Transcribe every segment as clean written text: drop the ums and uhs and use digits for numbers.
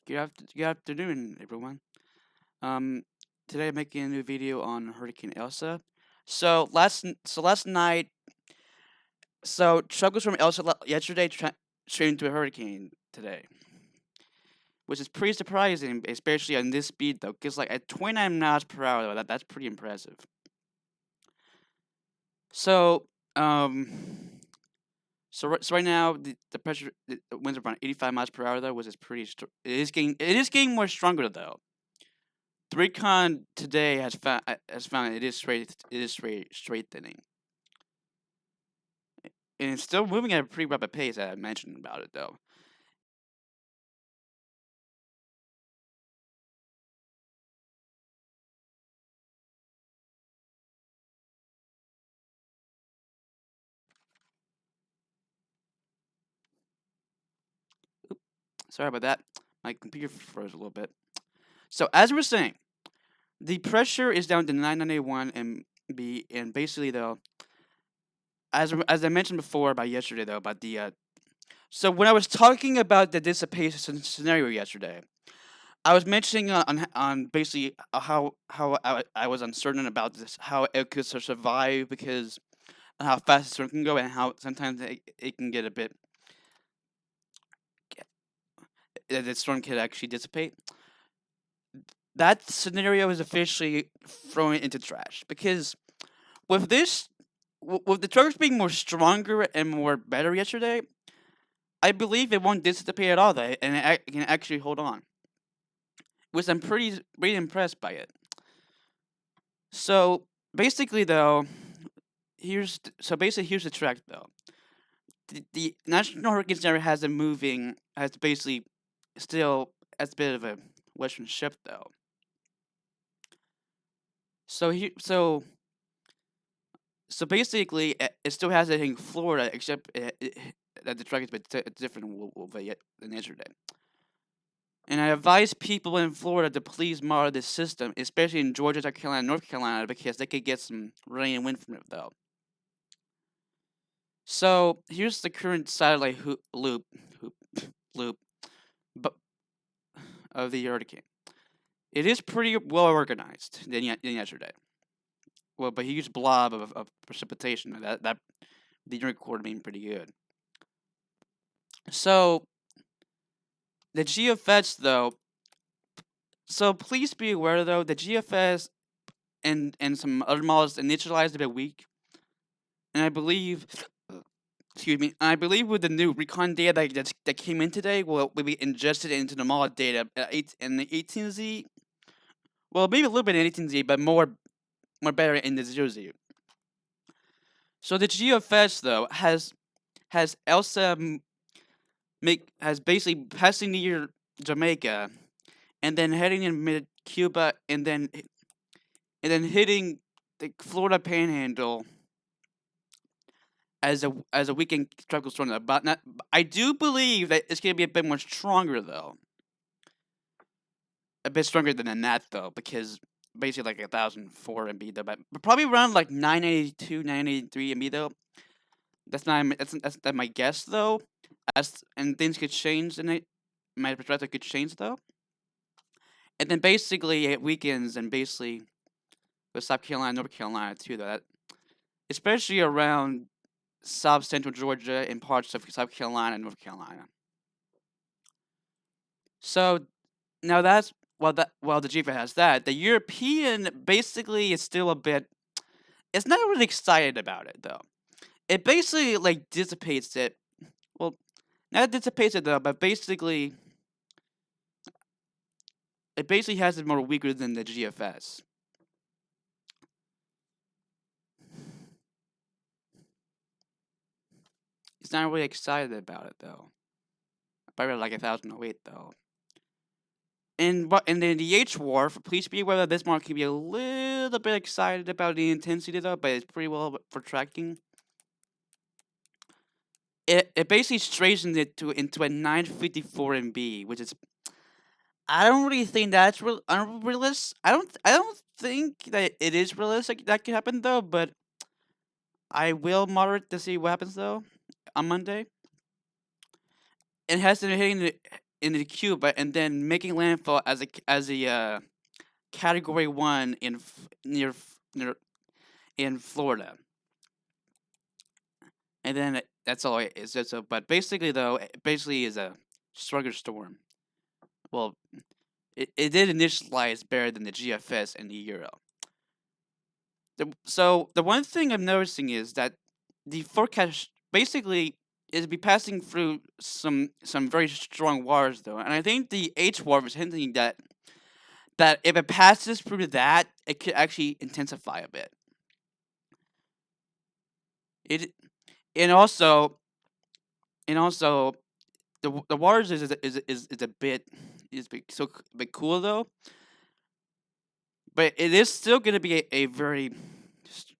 Good afternoon, everyone. Um, Today I'm making a new video on Hurricane Elsa. Last night, truck was from Elsa yesterday, straight into a hurricane today, which is pretty surprising, especially on this speed though, because like at 29 miles per hour, though, that's pretty impressive. So, um, so right now the pressure the winds are around 85 miles per hour though, which is it is getting more stronger though. The recon today has found it is straight thinning, and it's still moving at a pretty rapid pace. As I mentioned about it though. Sorry about that. My computer froze a little bit. So as we were saying, the pressure is down to 991 MB, and basically though, as I mentioned before about yesterday though about the so when I was talking about the dissipation scenario yesterday, I was mentioning on basically how I was uncertain about this, how it could survive because how fast the storm can go and how sometimes it can get a bit the storm can actually dissipate. That scenario is officially thrown into trash because with this, with the trucks being more stronger and more better yesterday, I believe it won't dissipate at all. That and it can actually hold on, which I'm pretty impressed by it. So basically, though, here's the track though. The National Hurricane Center has basically still as a bit of a western shift though. So he so basically it still has it in Florida except that the track is a bit different than yesterday. And I advise people in Florida to please monitor this system, especially in Georgia, South Carolina, North Carolina, because they could get some rain and wind from it though. So here's the current satellite hoop, loop, but of the hurricane. It is pretty well organized than yesterday. Well, but huge blob of precipitation that the record being pretty good. So the GFS though. So please be aware though the GFS and some other models initialized a bit weak, and I believe. Excuse me. I believe with the new recon data that came in today will be ingested into the model data in the 18Z. Well, maybe a little bit in 18Z, but more better in the 0Z. So the GFS though has Elsa has basically passing near Jamaica, and then heading in mid Cuba, and then hitting the Florida Panhandle as a weekend tropical storm. But not, I do believe that it's gonna be a bit more stronger though, a bit stronger than that though, because basically like 1,004 MB though, but probably around like 982, 983 MB though. That's my guess though. And things could change in it. My perspective could change though. And then basically it weakens and basically with South Carolina, North Carolina too though. Especially around South Central Georgia and parts of South Carolina and North Carolina. So now that's while the Jiva has that, the European basically is still a bit. It's not really excited about it though. It basically like dissipates it. Well, not dissipates it though, but basically it basically has it more weaker than the GFS. It's not really excited about it though. Probably like 1,008 though. And then the H war, please be aware that this mark can be a little bit excited about the intensity though, but it's pretty well for tracking. It basically straightens it into a 954 MB, which is I don't really think that's unrealistic. I don't think that it is realistic that could happen though, but I will monitor it to see what happens though on Monday. It has been hitting the Cuba and then making landfall as a Category 1 near in Florida. And then that's all it is. But basically though, it basically is a sluggish storm. Well, it did initialize better than the GFS and the Euro. So the one thing I'm noticing is that the forecast basically is be passing through some very strong waters though, and I think the H wave is hinting that if it passes through that, it could actually intensify a bit. It and also and also the waters is a bit a bit cool though, but it is still gonna be a very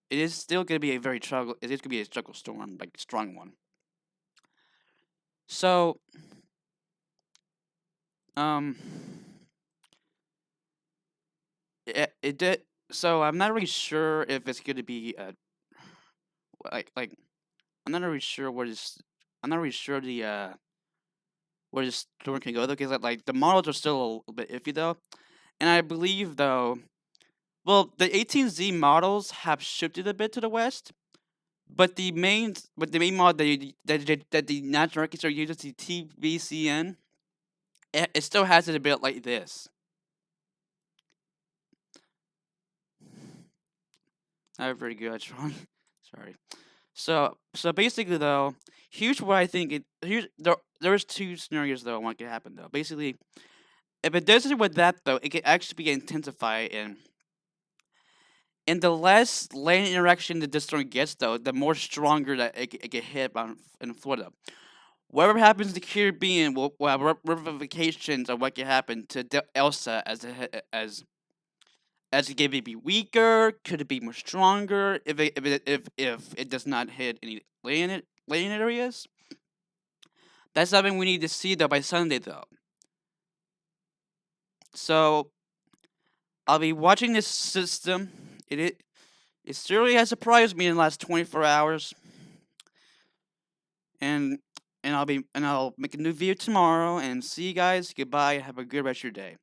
it is still gonna be a very struggle. It is gonna be a struggle storm, like a strong one. So um, it did. So I'm not really sure if it's gonna be like I'm not really sure what is I'm not really sure the where this storm can go though, because like the models are still a little bit iffy though, and I believe though, well, the 18Z models have shifted a bit to the west, but the main model that the National Register uses, the TVCN, it still has it a bit like this. Not very good, Sean. Sorry. So basically though, here's what I think. There's two scenarios though I want to happen though. Basically, if it does it with that though, it can actually be intensified and the less land interaction that this storm gets though, the more stronger that it can hit in Florida. Whatever happens to the Caribbean will have ramifications of what can happen to Elsa as it can be weaker. Could it be more stronger if it does not hit any land areas? That's something we need to see though by Sunday though. So I'll be watching this system. It certainly has surprised me in the last 24 hours, and I'll make a new video tomorrow. And see you guys. Goodbye. Have a good rest of your day.